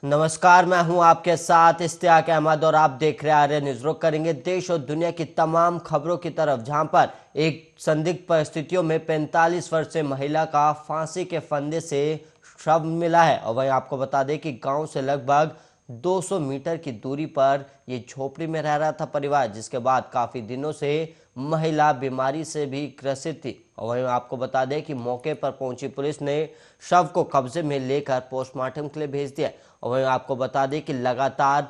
नमस्कार, मैं हूं आपके साथ इश्तियाक अहमद और आप देख रहे हैं आर्य न्यूज। रुक करेंगे देश और दुनिया की तमाम खबरों की तरफ, जहां पर एक संदिग्ध परिस्थितियों में 45 वर्षीय महिला का फांसी के फंदे से शव मिला है। और वहीं आपको बता दें कि गांव से लगभग 200 मीटर की दूरी पर ये झोपड़ी में रह रहा था परिवार, जिसके बाद काफी दिनों से महिला बीमारी से भी ग्रसित थी। और वहीं आपको बता दें कि मौके पर पहुंची पुलिस ने शव को कब्जे में लेकर पोस्टमार्टम के लिए भेज दिया। और वहीं आपको बता दें कि लगातार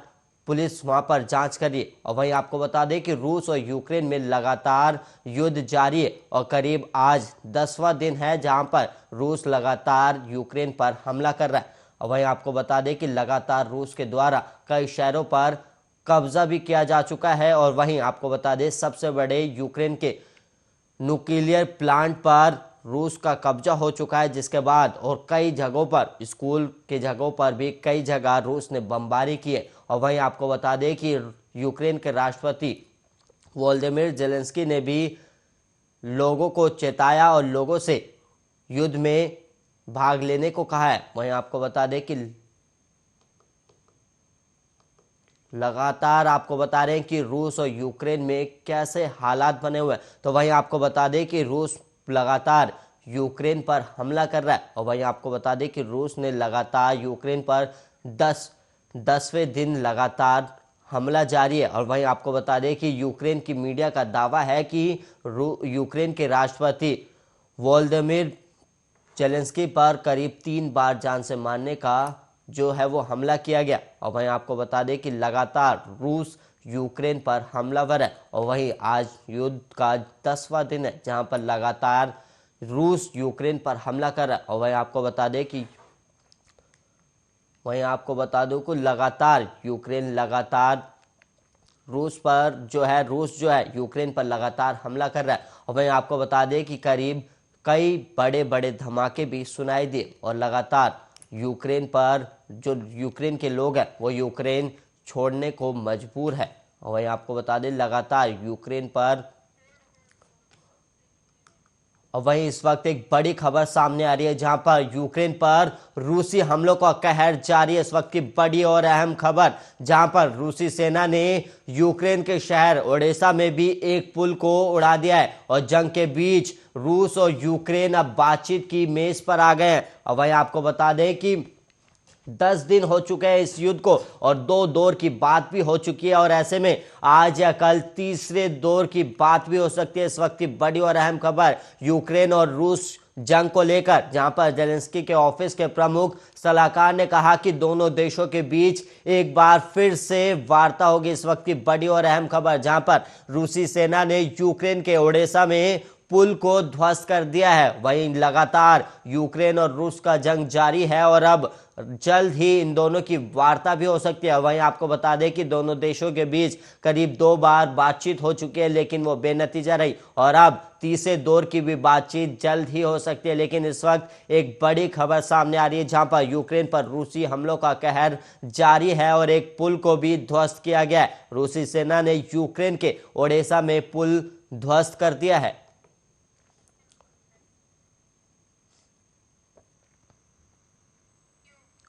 पुलिस वहां पर जांच कर रही है। और वहीं आपको बता दें कि रूस और यूक्रेन में लगातार युद्ध जारी है और करीब आज 10वां दिन है जहां पर रूस लगातार यूक्रेन पर हमला कर रहा है। और वहीं आपको बता दें कि लगातार रूस के द्वारा कई शहरों पर कब्जा भी किया जा चुका है। और वहीं आपको बता दें सबसे बड़े यूक्रेन के न्यूक्लियर प्लांट पर रूस का कब्जा हो चुका है, जिसके बाद और कई जगहों पर, स्कूल के जगहों पर भी कई जगह रूस ने बमबारी की है। और वहीं आपको बता दें कि यूक्रेन के राष्ट्रपति वोलोदिमीर जेलेंस्की ने भी लोगों को चेताया और लोगों से युद्ध में भाग लेने को कहा है। वहीं आपको बता दें कि लगातार आपको बता रहे हैं कि रूस और यूक्रेन में कैसे हालात बने हुए हैं। तो वहीं आपको बता दें कि रूस लगातार यूक्रेन पर हमला कर रहा है। और वहीं आपको बता दें कि रूस ने लगातार यूक्रेन पर 10वें दिन लगातार हमला जारी है। और वहीं आपको बता दें कि यूक्रेन की मीडिया का दावा है कि यूक्रेन के राष्ट्रपति वोलोदिमीर जेलेंस्की पर करीब 3 बार जान से मारने का जो है वो हमला किया गया। और वहीं आपको बता दें कि लगातार रूस यूक्रेन पर हमलावर है। और वहीं आज युद्ध का 10वां दिन है जहां पर लगातार रूस यूक्रेन पर हमला कर रहा है। और वहीं आपको बता दें कि लगातार यूक्रेन लगातार रूस जो है यूक्रेन पर लगातार हमला कर रहा है। और वहीं आपको बता दें कि करीब कई बड़े बड़े धमाके भी सुनाई दिए और लगातार यूक्रेन पर जो यूक्रेन के लोग हैं वो यूक्रेन छोड़ने को मजबूर है। और वहीं आपको बता दें लगातार यूक्रेन पर, और वहीं इस वक्त एक बड़ी खबर सामने आ रही है जहां पर यूक्रेन पर रूसी हमलों का कहर जारी है। इस वक्त की बड़ी और अहम खबर, जहां पर रूसी सेना ने यूक्रेन के शहर ओडेसा में भी एक पुल को उड़ा दिया है और जंग के बीच रूस और यूक्रेन अब बातचीत की मेज पर आ गए हैं। और वहीं आपको बता दें कि 10 दिन हो चुके हैं इस युद्ध को और 2 दौर की बात भी हो चुकी है। और ऐसे में आज या कल तीसरे दौर की बात भी हो सकती है। इस वक्त की बड़ी और अहम खबर यूक्रेन और रूस जंग को लेकर, जहां पर जेलेंस्की के ऑफिस के प्रमुख सलाहकार ने कहा कि दोनों देशों के बीच एक बार फिर से वार्ता होगी। इस वक्त की बड़ी और अहम खबर, जहां पर रूसी सेना ने यूक्रेन के ओडेसा में पुल को ध्वस्त कर दिया है। वहीं लगातार यूक्रेन और रूस का जंग जारी है और अब जल्द ही इन दोनों की वार्ता भी हो सकती है। वहीं आपको बता दें कि दोनों देशों के बीच करीब 2 बार बातचीत हो चुकी है, लेकिन वो बेनतीजा रही और अब तीसरे दौर की भी बातचीत जल्द ही हो सकती है। लेकिन इस वक्त एक बड़ी खबर सामने आ रही है जहां पर यूक्रेन पर रूसी हमलों का कहर जारी है और एक पुल को भी ध्वस्त किया गया है। रूसी सेना ने यूक्रेन के ओडेसा में पुल ध्वस्त कर दिया है।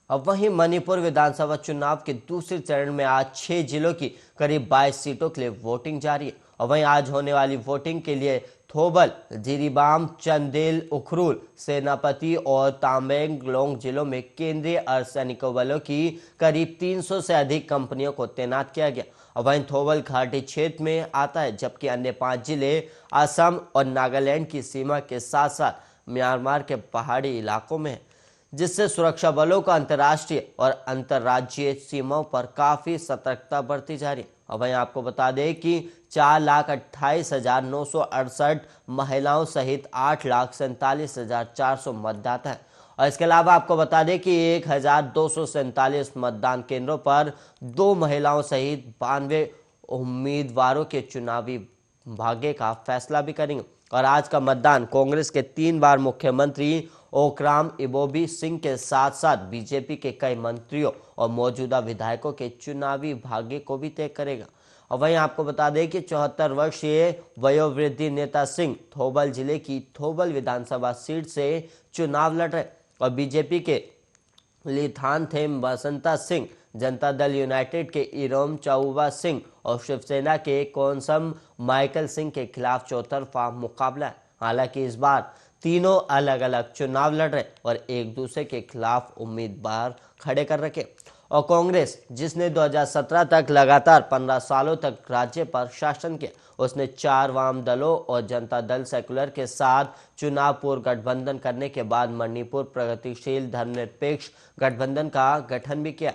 अब वहीं मणिपुर विधानसभा चुनाव के दूसरे चरण में आज 6 जिलों की करीब 22 सीटों के लिए वोटिंग जारी है। और वहीं आज होने वाली वोटिंग के लिए थोबल, जिरीबाम, चंदेल, उखरुल, सेनापति और तामेंगलोंग जिलों में केंद्रीय अर्धसैनिक बलों की करीब 300 से अधिक कंपनियों को तैनात किया गया। और वहीं थोबल घाटी क्षेत्र में आता है, जबकि अन्य 5 जिले असम और नागालैंड की सीमा के साथ साथ म्यांमार के पहाड़ी इलाकों में है, जिससे सुरक्षा बलों का अंतर्राष्ट्रीय और अंतर्राज्यीय सीमाओं पर काफी सतर्कता बरती जा रही है। और वहीं आपको बता दें कि 4,28,968 महिलाओं सहित 8,47,400 मतदाता हैं। और इसके अलावा आपको बता दें कि 1,247 मतदान केंद्रों पर 2 महिलाओं सहित 92 उम्मीदवारों के चुनावी भाग्य का फैसला भी करेंगे। और आज का मतदान कांग्रेस के 3 बार मुख्यमंत्री ओक्राम इबोबी सिंह के साथ साथ बीजेपी के कई मंत्रियों और मौजूदा विधायकों के चुनावी भाग्य को भी तय करेगा। और वहीं आपको बता दें कि 74 वर्षीय वयोवृद्धि नेता सिंह थोबल जिले की थोबल विधानसभा सीट से चुनाव लड़ रहे और बीजेपी के लिथानथेम बसंता सिंह, जनता दल यूनाइटेड के इरोम चौबा सिंह और शिवसेना के कोनसम माइकल सिंह के खिलाफ चौतरफा मुकाबला है। हालांकि इस बार तीनों अलग अलग चुनाव लड़ रहे और एक दूसरे के खिलाफ उम्मीदवार खड़े कर रखे। और कांग्रेस, जिसने 2017 तक लगातार 15 सालों तक राज्य पर शासन किया, उसने 4 वाम दलों और जनता दल सेकुलर के साथ चुनाव पूर्व गठबंधन करने के बाद मणिपुर प्रगतिशील धर्मनिरपेक्ष गठबंधन का गठन भी किया।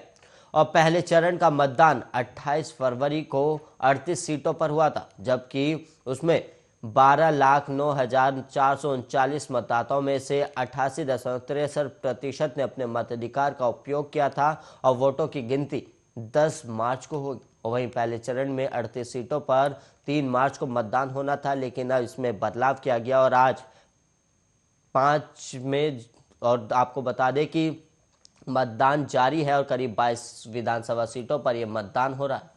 और पहले चरण का मतदान 28 फरवरी को 38 सीटों पर हुआ था, जबकि उसमें 12,09,439 मतदाताओं में से 88.63% ने अपने मताधिकार का उपयोग किया था और वोटों की गिनती 10 मार्च को होगी। और वहीं पहले चरण में 38 सीटों पर 3 मार्च को मतदान होना था, लेकिन अब इसमें बदलाव किया गया और आज 5 में। और आपको बता दें कि मतदान जारी है और करीब 22 विधानसभा सीटों पर यह मतदान हो रहा है।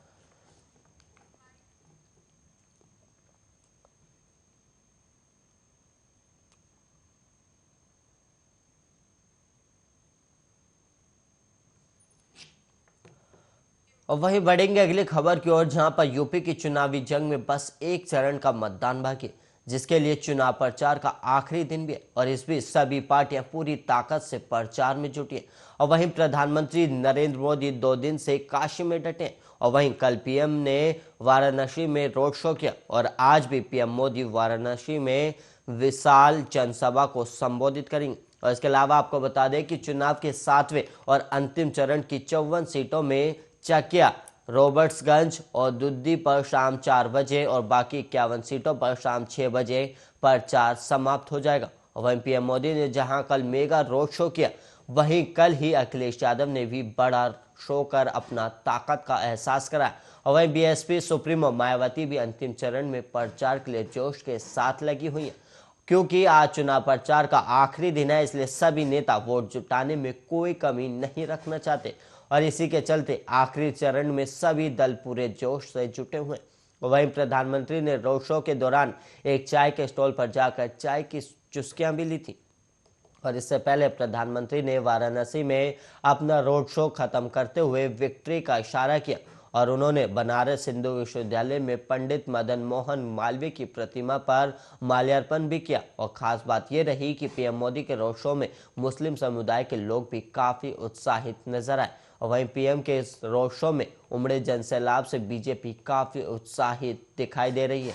और वहीं बढ़ेंगे अगली खबर की ओर, जहां पर यूपी की चुनावी जंग में बस एक चरण का मतदान बाकी, जिसके लिए चुनाव प्रचार का आखिरी दिन भी है। और इस बीच सभी पार्टियां पूरी ताकत से प्रचार में जुटी है। और वहीं प्रधानमंत्री नरेंद्र मोदी 2 दिन से काशी में डटे हैं। और वहीं कल पीएम ने वाराणसी में रोड शो किया और आज भी पीएम मोदी वाराणसी में विशाल जनसभा को संबोधित करेंगे। और इसके अलावा आपको बता दें कि चुनाव के 7वें और अंतिम चरण की 54 सीटों में चकिया, रॉबर्ट्सगंज और दुद्दी पर शाम 4 बजे और बाकी 51 सीटों पर शाम 6 बजे प्रचार समाप्त हो जाएगा। और वहीं पीएम मोदी ने जहां कल मेगा रोड शो किया, वहीं कल ही अखिलेश यादव ने भी बड़ा शो कर अपना ताकत का एहसास कराया। और वहीं बीएसपी सुप्रीमो मायावती भी अंतिम चरण में प्रचार के लिए जोश के साथ लगी हुई है। क्योंकि आज चुनाव प्रचार का आखिरी दिन है, इसलिए सभी नेता वोट जुटाने में कोई कमी नहीं रखना चाहते और इसी के चलते आखिरी चरण में सभी दल पूरे जोश से जुटे हुए हैं। वहीं प्रधानमंत्री ने रोड शो के दौरान एक चाय के स्टॉल पर जाकर चाय की चुस्कियां भी ली थी। और इससे पहले प्रधानमंत्री ने वाराणसी में अपना रोड शो खत्म करते हुए विक्ट्री का इशारा किया और उन्होंने बनारस हिंदू विश्वविद्यालय में पंडित मदन मोहन मालवीय की प्रतिमा पर माल्यार्पण भी किया। और खास बात यह रही कि पीएम मोदी के रोड शो में मुस्लिम समुदाय के लोग भी काफी उत्साहित नजर आए। और वहीं पीएम के इस रोड शो में उमड़े जनसैलाब से बीजेपी काफी उत्साहित दिखाई दे रही है।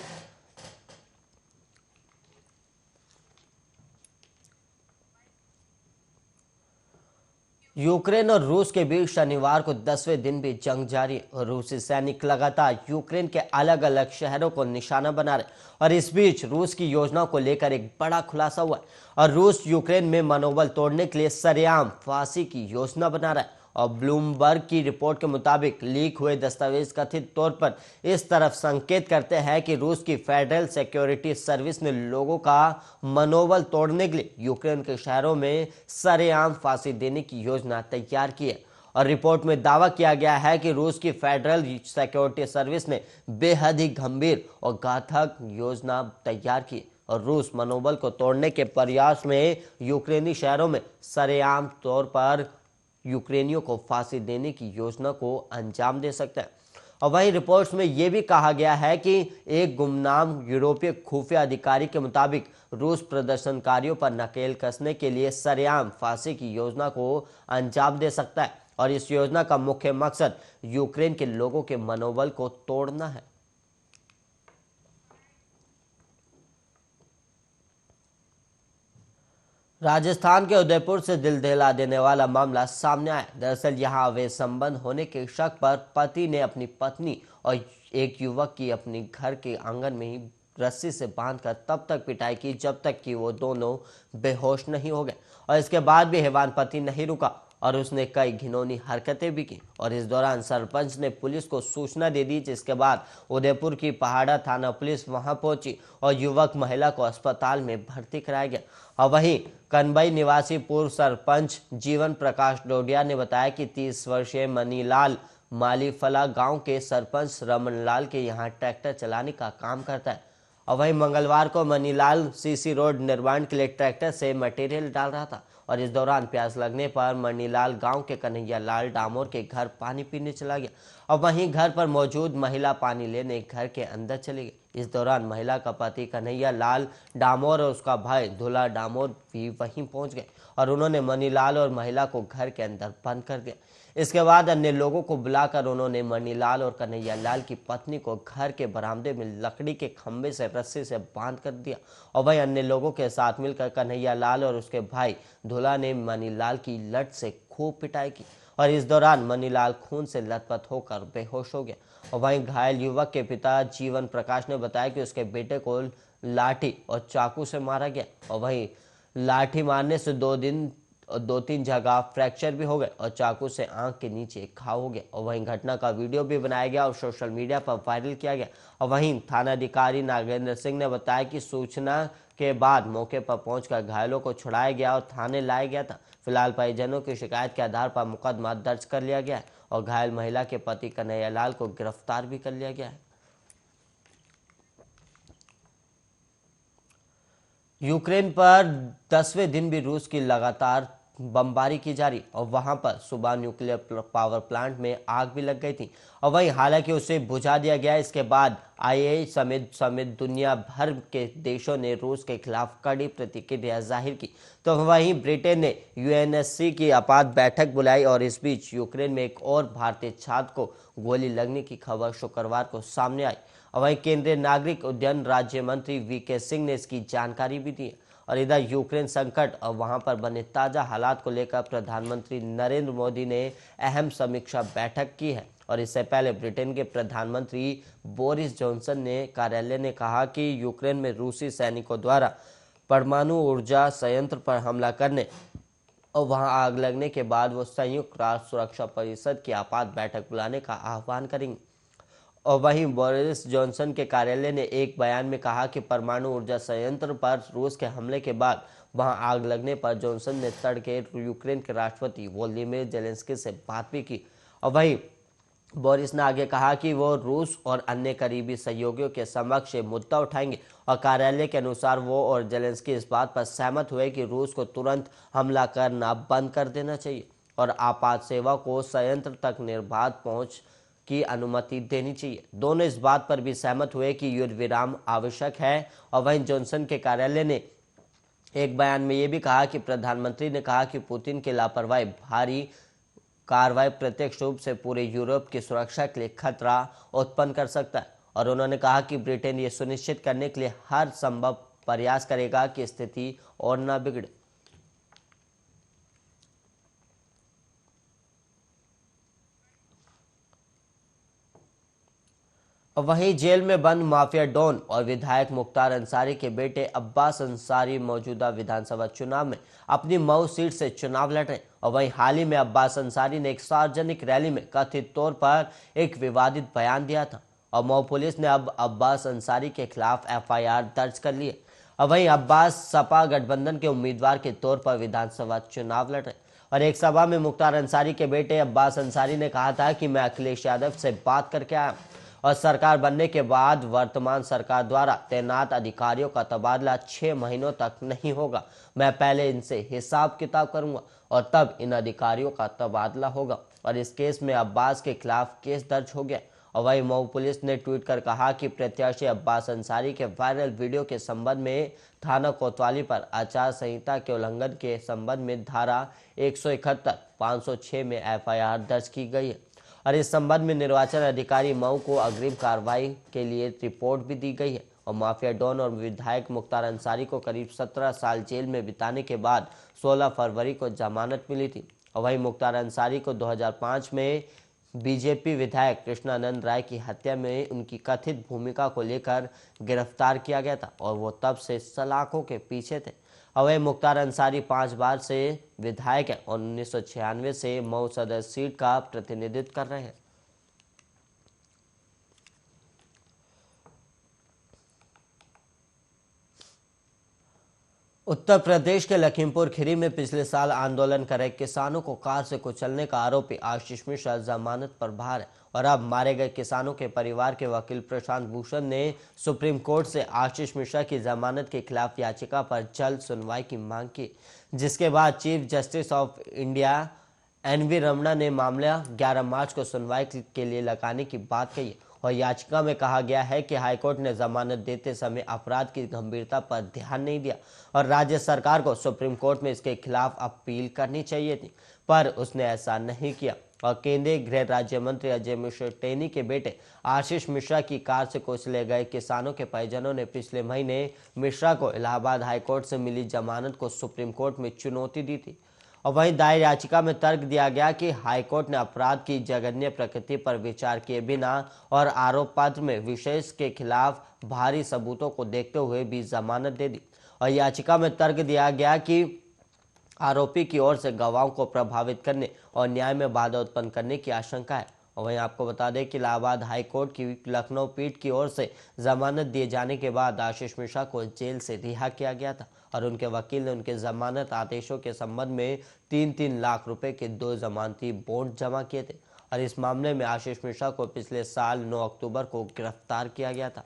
यूक्रेन और रूस के बीच शनिवार को 10वें दिन भी जंग जारी और रूसी सैनिक लगातार यूक्रेन के अलग अलग शहरों को निशाना बना रहे। और इस बीच रूस की योजना को लेकर एक बड़ा खुलासा हुआ है और रूस यूक्रेन में मनोबल तोड़ने के लिए सरेआम फांसी की योजना बना रहा है। और ब्लूमबर्ग की रिपोर्ट के मुताबिक लीक हुए दस्तावेज कथित तौर पर इस तरफ संकेत करते हैं कि रूस की फेडरल सिक्योरिटी सर्विस ने लोगों का मनोबल तोड़ने के लिए यूक्रेन के शहरों में सरेआम फांसी देने की योजना तैयार की है। और रिपोर्ट में दावा किया गया है कि रूस की फेडरल सिक्योरिटी सर्विस ने बेहद ही गंभीर और घातक योजना तैयार की और रूस मनोबल को तोड़ने के प्रयास में यूक्रेनी शहरों में सरेआम तौर पर यूक्रेनियों को फांसी देने की योजना को अंजाम दे सकता है। और वहीं रिपोर्ट्स में यह भी कहा गया है कि एक गुमनाम यूरोपीय खुफिया अधिकारी के मुताबिक रूस प्रदर्शनकारियों पर नकेल कसने के लिए सरेआम फांसी की योजना को अंजाम दे सकता है और इस योजना का मुख्य मकसद यूक्रेन के लोगों के मनोबल को तोड़ना है। राजस्थान के उदयपुर से दिल दहला देने वाला मामला सामने आया। दरअसल यहां अवैध संबंध होने के शक पर पति ने अपनी पत्नी और एक युवक की अपने घर के आंगन में ही रस्सी से बांधकर तब तक पिटाई की जब तक कि वो दोनों बेहोश नहीं हो गए। और इसके बाद भी हैवान पति नहीं रुका और उसने कई घिनौनी हरकतें भी की। और इस दौरान सरपंच ने पुलिस को सूचना दे दी, जिसके बाद उदयपुर की पहाड़ा थाना पुलिस वहां पहुंची और युवक महिला को अस्पताल में भर्ती कराया गया। और वहीं कनबई निवासी पूर्व सरपंच जीवन प्रकाश डोडिया ने बताया कि 30 वर्षीय मनीलाल मालीफला गांव के सरपंच रमनलाल के यहां ट्रैक्टर चलाने का काम करता है। और वहीं मंगलवार को मनीलाल सीसी रोड निर्माण के लिए ट्रैक्टर से मटेरियल डाल रहा था और इस दौरान प्यास लगने पर मणिलाल गांव के कन्हैया लाल डामोर के घर पानी पीने चला गया और वहीं घर पर मौजूद महिला पानी लेने घर के अंदर चली गई। इस दौरान महिला का पति कन्हैया लाल डामोर और उसका भाई धुला डामोर भी वहीं पहुंच गए और उन्होंने मणिलाल और महिला को घर के अंदर बंद कर दिया। इसके बाद अन्य लोगों को बुलाकर उन्होंने मणिलाल और कन्हैया लाल की पत्नी को घर के बरामदे में लकड़ी के खंभे से रस्सी से बांध कर दिया और वहीं अन्य लोगों के साथ मिलकर कन्हैया लाल और उसके भाई धुला ने मणिलाल की लट से खूब पिटाई की और इस दौरान मणिलाल खून से लथपथ होकर बेहोश हो गया। और वहीं घायल युवक के पिता जीवन प्रकाश ने बताया कि उसके बेटे को लाठी और चाकू से मारा गया और वहीं लाठी मारने से 2-3 जगह फ्रैक्चर भी हो गए और चाकू से आंख के नीचे घाव हो गया और वहीं घटना का वीडियो भी बनाया गया और सोशल मीडिया पर वायरल किया गया। और वहीं थानाधिकारी नागेंद्र सिंह ने बताया कि सूचना के बाद मौके पर पहुंचकर घायलों को छुड़ाया गया और थाने लाया गया था। फिलहाल परिजनों की शिकायत के आधार पर मुकदमा दर्ज कर लिया गया है और घायल महिला के पति कन्हैया लाल को गिरफ्तार भी कर लिया गया है। यूक्रेन पर 10वें दिन भी रूस की लगातार बमबारी की जा रही और वहां पर सुबह न्यूक्लियर पावर प्लांट में आग भी लग गई थी और वहीं हालांकि उसे बुझा दिया गया। इसके बाद आईए समेत दुनिया भर के देशों ने रूस के खिलाफ कड़ी प्रतिक्रिया जाहिर की। तो वहीं ब्रिटेन ने यूएनएससी की आपात बैठक बुलाई और इस बीच यूक्रेन में एक और भारतीय छात्र को गोली लगने की खबर शुक्रवार को सामने आई और वहीं केंद्रीय नागरिक उड्डयन राज्य मंत्री वीके सिंह ने इसकी जानकारी भी दी। और इधर यूक्रेन संकट और वहां पर बने ताजा हालात को लेकर प्रधानमंत्री नरेंद्र मोदी ने अहम समीक्षा बैठक की है और इससे पहले ब्रिटेन के प्रधानमंत्री बोरिस जॉनसन ने कार्यालय ने कहा कि यूक्रेन में रूसी सैनिकों द्वारा परमाणु ऊर्जा संयंत्र पर हमला करने और वहां आग लगने के बाद वो संयुक्त राष्ट्र सुरक्षा परिषद की आपात बैठक बुलाने का आह्वान करेंगे। और वहीं बोरिस जॉनसन के कार्यालय ने एक बयान में कहा कि परमाणु ऊर्जा संयंत्र पर रूस के हमले के बाद वहां आग लगने पर जॉनसन ने तड़के यूक्रेन के राष्ट्रपति वोलोदिमीर जेलेंस्की से बात भी की। और वहीं बोरिस ने आगे कहा कि वो रूस और अन्य करीबी सहयोगियों के समक्ष मुद्दा उठाएंगे और कार्यालय के अनुसार वो और जेलेंस्की इस बात पर सहमत हुए कि रूस को तुरंत हमला करना बंद कर देना चाहिए और आपात सेवा को संयंत्र तक निर्बाध पहुंच की अनुमति देनी चाहिए। दोनों इस बात पर भी सहमत हुए कि युद्ध विराम आवश्यक है। और वहीं जॉनसन के कार्यालय ने एक बयान में यह भी कहा कि प्रधानमंत्री ने कहा कि पुतिन की लापरवाही भारी कार्रवाई प्रत्यक्ष रूप से पूरे यूरोप की सुरक्षा के लिए खतरा उत्पन्न कर सकता है और उन्होंने कहा कि ब्रिटेन ये सुनिश्चित करने के लिए हर संभव प्रयास करेगा कि स्थिति और न बिगड़े। वहीं जेल में बंद माफिया डॉन और विधायक मुख्तार अंसारी के बेटे अब्बास अंसारी मौजूदा विधानसभा चुनाव में अपनी मऊ सीट से चुनाव लड़ रहे और वहीं हाल ही में अब्बास अंसारी ने एक सार्वजनिक रैली में कथित तौर पर एक विवादित बयान दिया था और मऊ पुलिस ने अब अब्बास अंसारी के खिलाफ एफआईआर दर्ज कर ली है। और वहीं अब्बास सपा गठबंधन के उम्मीदवार के तौर पर विधानसभा चुनाव लड़ रहे और एक सभा में मुख्तार अंसारी के बेटे अब्बास अंसारी ने कहा था कि मैं अखिलेश यादव से बात करके आया और सरकार बनने के बाद वर्तमान सरकार द्वारा तैनात अधिकारियों का तबादला 6 महीनों तक नहीं होगा। मैं पहले इनसे हिसाब किताब करूंगा और तब इन अधिकारियों का तबादला होगा और इस केस में अब्बास के खिलाफ केस दर्ज हो गया। और वहीं मऊ पुलिस ने ट्वीट कर कहा कि प्रत्याशी अब्बास अंसारी के वायरल वीडियो के संबंध में थाना कोतवाली पर आचार संहिता के उल्लंघन के संबंध में धारा 171, 506 में एफआईआर दर्ज की गई है और इस संबंध में निर्वाचन अधिकारी मऊ को अग्रिम कार्रवाई के लिए रिपोर्ट भी दी गई है। और माफिया डॉन और विधायक मुख्तार अंसारी को करीब 17 साल जेल में बिताने के बाद 16 फरवरी को जमानत मिली थी। और वहीं मुख्तार अंसारी को 2005 में बीजेपी विधायक कृष्णानंद राय की हत्या में उनकी कथित भूमिका को लेकर गिरफ्तार किया गया था और वो तब से सलाखों के पीछे थे। अवय मुख्तार अंसारी 5 बार से विधायक है और 1996 से मऊ सदर सीट का प्रतिनिधित्व कर रहे हैं। उत्तर प्रदेश के लखीमपुर खीरी में पिछले साल आंदोलन कर रहे किसानों को कार से कुचलने का आरोपी आशीष मिश्रा जमानत पर बाहर है और अब मारे गए किसानों के परिवार के वकील प्रशांत भूषण ने सुप्रीम कोर्ट से आशीष मिश्रा की जमानत के खिलाफ याचिका पर जल्द सुनवाई की मांग की, जिसके बाद chief justice of India N V Ramana ने मामला 11 मार्च को सुनवाई के लिए लगाने की बात कही और याचिका में कहा गया है कि हाईकोर्ट ने जमानत देते समय अपराध की गंभीरता पर ध्यान नहीं दिया और राज्य सरकार को सुप्रीम कोर्ट में इसके खिलाफ अपील करनी चाहिए थी, पर उसने ऐसा नहीं किया और केंद्रीय गृह राज्य मंत्री अजय मिश्रा टेनी के बेटे आशीष मिश्रा की कार से कुचले गए किसानों के परिजनों ने पिछले महीने मिश्रा को इलाहाबाद हाईकोर्ट से मिली जमानत को सुप्रीम कोर्ट में चुनौती दी थी। और वहीं दायर याचिका में तर्क दिया गया कि हाईकोर्ट ने अपराध की जघन्य प्रकृति पर विचार किए बिना और आरोप पत्र में विशेष के खिलाफ भारी सबूतों को देखते हुए भी जमानत दे दी और याचिका में तर्क दिया गया कि आरोपी की ओर से गवाहों को प्रभावित करने और न्याय में बाधा उत्पन्न करने की आशंका है। और वहीं आपको बता दें कि इलाहाबाद हाईकोर्ट की लखनऊ पीठ की ओर से जमानत दिए जाने के बाद आशीष मिश्रा को जेल से रिहा किया गया था और उनके वकील ने उनके जमानत आदेशों के संबंध में 3-3 लाख रुपए के 2 जमानती बॉन्ड जमा किए थे और इस मामले में आशीष मिश्रा को पिछले साल 9 अक्टूबर को गिरफ्तार किया गया था।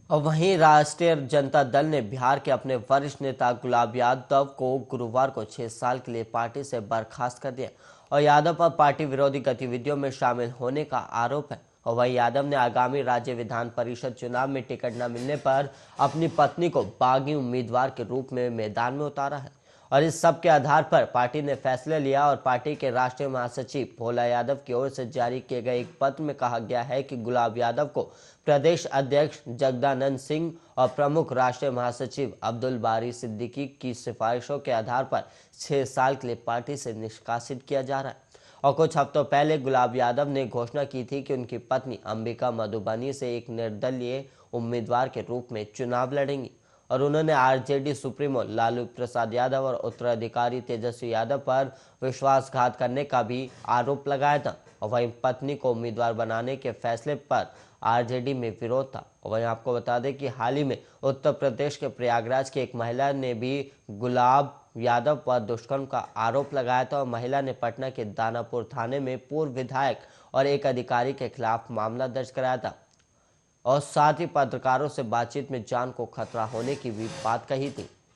और वहीं राष्ट्रीय जनता दल ने बिहार के अपने वरिष्ठ नेता गुलाब यादव को गुरुवार को 6 साल के लिए पार्टी से बर्खास्त कर दिया और यादव पर पार्टी विरोधी गतिविधियों में शामिल होने का आरोप है। और वहीं यादव ने आगामी राज्य विधान परिषद चुनाव में टिकट न मिलने पर अपनी पत्नी को बागी उम्मीदवार के रूप में मैदान में उतारा है और इस सब के आधार पर पार्टी ने फैसला लिया और पार्टी के राष्ट्रीय महासचिव भोला यादव की ओर से जारी किए गए एक पत्र में कहा गया है कि गुलाब यादव को प्रदेश अध्यक्ष जगदानंद सिंह और प्रमुख राष्ट्रीय महासचिव अब्दुल बारी सिद्दीकी की सिफारिशों के आधार पर 6 साल के लिए पार्टी से निष्कासित किया जा रहा है। और कुछ हफ्तों पहले गुलाब यादव ने घोषणा की थी कि उनकी पत्नी अंबिका मधुबनी से एक निर्दलीय उम्मीदवार के रूप में चुनाव लड़ेंगी और उन्होंने आरजेडी सुप्रीमो लालू प्रसाद यादव और उत्तराधिकारी तेजस्वी यादव पर विश्वासघात करने का भी आरोप लगाया था और वहीं पत्नी को उम्मीदवार बनाने के फैसले पर आरजेडी में विरोध था। और वहीं आपको बता दें कि हाल ही में उत्तर प्रदेश के प्रयागराज की एक महिला ने भी गुलाब यादव पर दुष्कर्म का आरोप लगाया था और महिला ने पटना के दानापुर थाने में पूर्व विधायक और एक अधिकारी के खिलाफ मामला दर्ज कराया था और साथ ही पत्रकारों से बातचीत में जान को खतरा होने की भी बात कही थी।